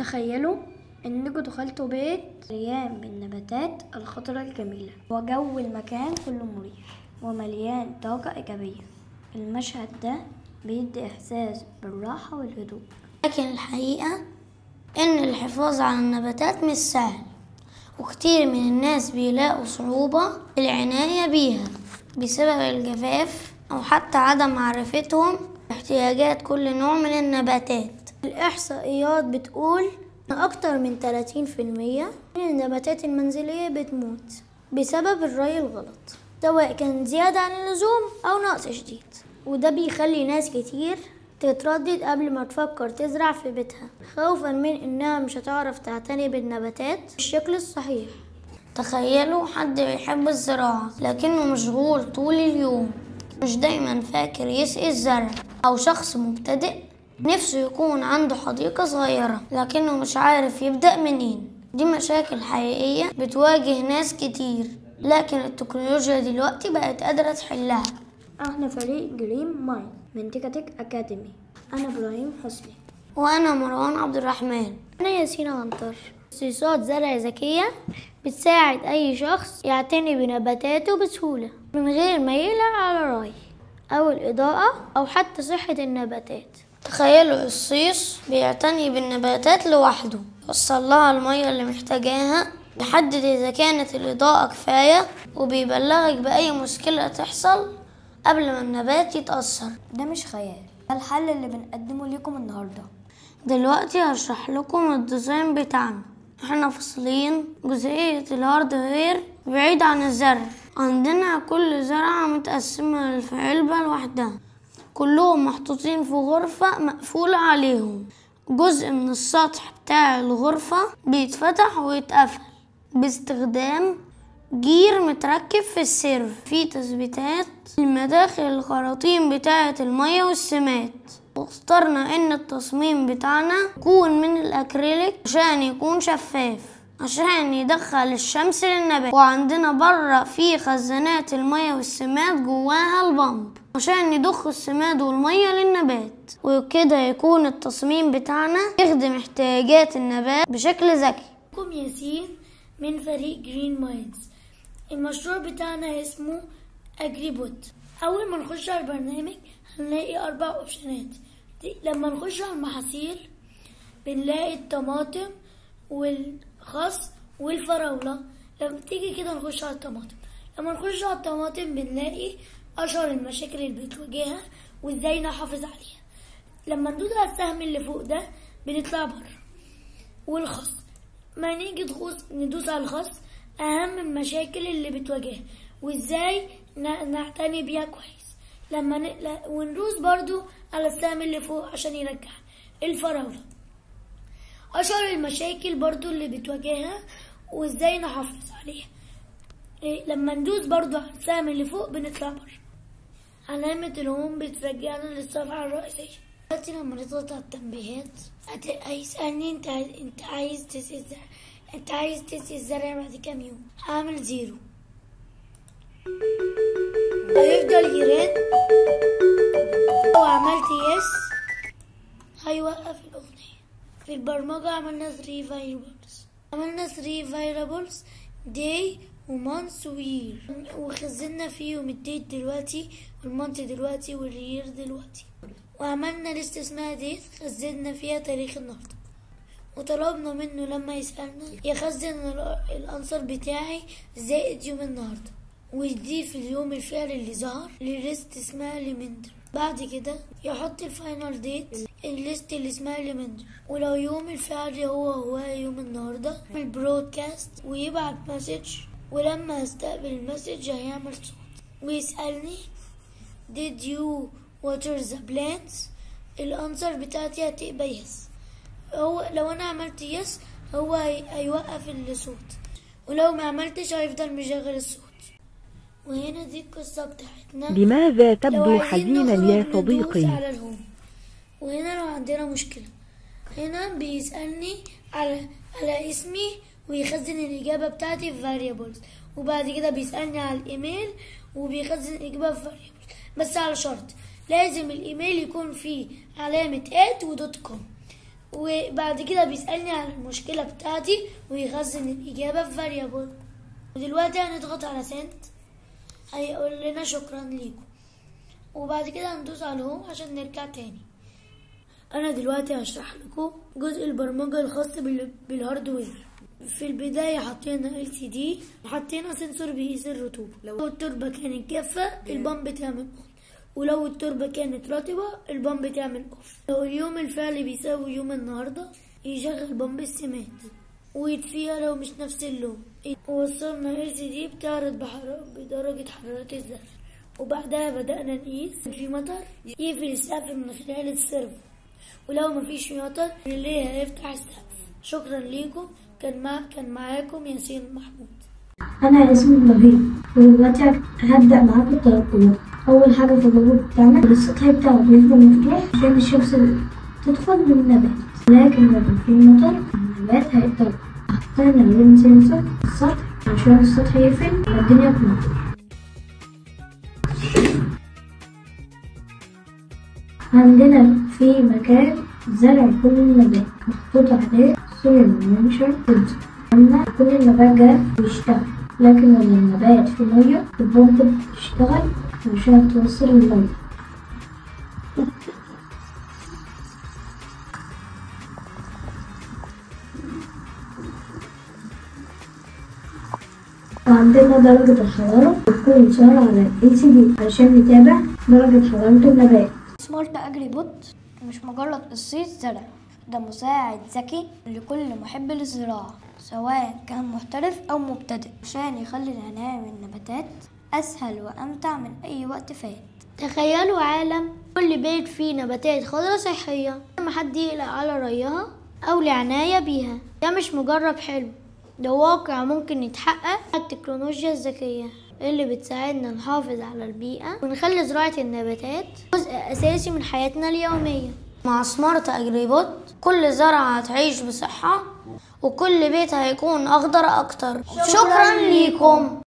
تخيلوا انكم دخلتوا بيت مليان بالنباتات الخضراء الجميلة وجو المكان كله مريح ومليان طاقة إيجابية. المشهد ده بيدي إحساس بالراحة والهدوء، لكن الحقيقة إن الحفاظ على النباتات مش سهل، وكتير من الناس بيلاقوا صعوبة في العناية بيها بسبب الجفاف أو حتى عدم معرفتهم باحتياجات كل نوع من النباتات. الإحصائيات بتقول إن أكتر من 30% من النباتات المنزلية بتموت بسبب الري الغلط، سواء كان زيادة عن اللزوم أو نقص شديد، وده بيخلي ناس كتير تتردد قبل ما تفكر تزرع في بيتها خوفا من إنها مش هتعرف تعتني بالنباتات بالشكل الصحيح. تخيلوا حد بيحب الزراعة لكنه مشغول طول اليوم، مش دايما فاكر يسقي الزرع، أو شخص مبتدئ نفسه يكون عنده حديقة صغيرة لكنه مش عارف يبدأ منين. دي مشاكل حقيقية بتواجه ناس كتير، لكن التكنولوجيا دلوقتي بقت قادرة تحلها. احنا فريق جرين مايند من تيكاتك أكاديمي. أنا إبراهيم حسني. وأنا مروان عبد الرحمن. أنا ياسين عنتر. خصيصات زرع ذكية بتساعد أي شخص يعتني بنباتاته بسهولة من غير ما يقلق على الري أو الإضاءة أو حتى صحة النباتات. تخيلوا الصيص بيعتني بالنباتات لوحده، يوصل لها المية اللي محتاجاها، يحدد إذا كانت الإضاءة كفاية، وبيبلغك بأي مشكلة تحصل قبل ما النبات يتأثر. ده مش خيال، ده الحل اللي بنقدمه لكم النهاردة. دلوقتي هشرح لكم الديزاين بتاعنا. احنا فاصلين جزئية الهاردوير بعيد عن الزرع. عندنا كل زرعة متقسمة في علبة لوحدها، كلهم محطوطين في غرفة مقفولة عليهم. جزء من السطح بتاع الغرفة بيتفتح ويتقفل باستخدام جير متركب في السيرف فيه تثبيتات المداخل الخراطيم بتاعة المية والسمات. واخترنا ان التصميم بتاعنا يكون من الاكريليك عشان يكون شفاف عشان يدخل الشمس للنبات، وعندنا بره في خزانات المية والسماد جواها البامب عشان يضخ السماد والمية للنبات، وكده يكون التصميم بتاعنا يخدم احتياجات النبات بشكل ذكي. معكم ياسين من فريق جرين مايندز. المشروع بتاعنا اسمه أجريبوت. أول ما نخش على البرنامج هنلاقي 4 أوبشنات. لما نخش على المحاصيل بنلاقي الطماطم والخس والفراولة. لما تيجي كده نخش على الطماطم، لما نخش على الطماطم بنلاقي أشهر المشاكل اللي بتواجهها وإزاي نحافظ عليها. لما ندوس على السهم اللي فوق ده بنطلع بره. والخس، ما نيجي ندوس على الخس، أهم المشاكل اللي بتواجهها وإزاي نعتني بيها كويس. وندوس برضو على السهم اللي فوق عشان يرجع. الفراولة أشهر المشاكل برضو اللي بتواجهها وإزاي نحافظ عليها. لما ندوس برضو على السهم اللي فوق بنطلع بره. علامة الهوم بترجعنا للصفحة الرئيسية. دلوقتي لما نضغط على التنبيهات هيسألني انت عايز تسقي الزرع بعد كام يوم. هعمل 0. هيفضل يرن. لو عملت يس هيوقف الأغنية. في البرمجة عملنا 3 variables day ومانث وير، وخزنا فيهم الديت دلوقتي والمانث دلوقتي والير دلوقتي. وعملنا لست اسمها ديت خزنا فيها تاريخ النهارده، وطلبنا منه لما يسألنا يخزن الأنصر بتاعي زائد يوم النهارده، ويضيف اليوم الفعل اللي ظهر لليست اسمها ليمندر. بعد كده يحط الفاينل ديت الليست اللي اسمها ليمندر، ولو يوم الفعل هو يوم النهارده البرودكاست ويبعت مسج، ولما استقبل المسج هيعمل صوت ويسألني did you water the plants. الأنصر بتاعتي هتبقى يس. لو انا عملت يس هو هيوقف الصوت، ولو ما عملتش هيفضل مشغل الصوت. وهنا دي القصة بتاعتنا. لماذا تبدو حزينا يا صديقي؟ على الهوم. وهنا لو عندنا مشكلة هنا بيسألني على اسمي ويخزن الإجابة بتاعتي في variables، وبعد كده بيسألني على الإيميل وبيخزن الإجابة في variables، بس على شرط لازم الإيميل يكون فيه علامة @ و.com. وبعد كده بيسألني عن المشكلة بتاعتي ويخزن الإجابة في فاريبل. ودلوقتي هنضغط على سنت، هيقول لنا شكرا ليكم، وبعد كده هندوس على هوم عشان نرجع تاني. أنا دلوقتي هشرح لكم جزء البرمجة الخاص بالهاردوير. في البداية حطينا LCD، حطينا سنسور بيقيس الرطوبة. لو التربة كانت جافة البامب تعمل أون، ولو التربة كانت رطبة البامب تعمل أوف. لو اليوم الفعلي بيساوي يوم النهاردة يشغل بامب السمات ويطفيها لو مش نفس اللون. ووصلنا LCD بتعرض بدرجة حرارة الزرع، وبعدها بدأنا نقيس. في مطر يقفل السقف من خلال السيرفر، ولو مفيش مطر اللي هيفتح السقف. شكرا ليكم، كان معاكم ياسين محمود. أنا اسمي نبيل، ودلوقتي هبدأ معاكم الترقبات. أول حاجة في الروبوت بتاعنا السطح بتاعه بيفضل مفتوح عشان الشمس تدخل من النبات، لكن لو في مطر النبات هيتضرر. حطينا لين سنسور في السطح عشان السطح يقفل والدنيا تمطر. عندنا في مكان زرع كل النبات محطوط عليه سويل منشر سنسور. أما كل النبات جاف بيشتغل، لكن لما النبات في مية البامب بتشتغل عشان توصل المية. وعندنا درجة الحرارة بتكون ظاهرة على LCD عشان نتابع درجة حرارة النبات. سمارت أجري بوت مش مجرد قصيص زرع، ده مساعد ذكي لكل محب للزراعة سواء كان محترف أو مبتدئ، عشان يخلي العناية بالنباتات أسهل وأمتع من أي وقت فات. تخيلوا عالم كل بيت فيه نباتات خضراء صحية، ما حد يقلق على ريها أو العناية بيها. ده مش مجرد حلم، ده واقع ممكن يتحقق. التكنولوجيا الذكية اللي بتساعدنا نحافظ على البيئة ونخلي زراعة النباتات جزء أساسي من حياتنا اليومية. مع سمارت أجري بوت كل زرعة هتعيش بصحة، وكل بيت هيكون أخضر أكتر. شكرا ليكم.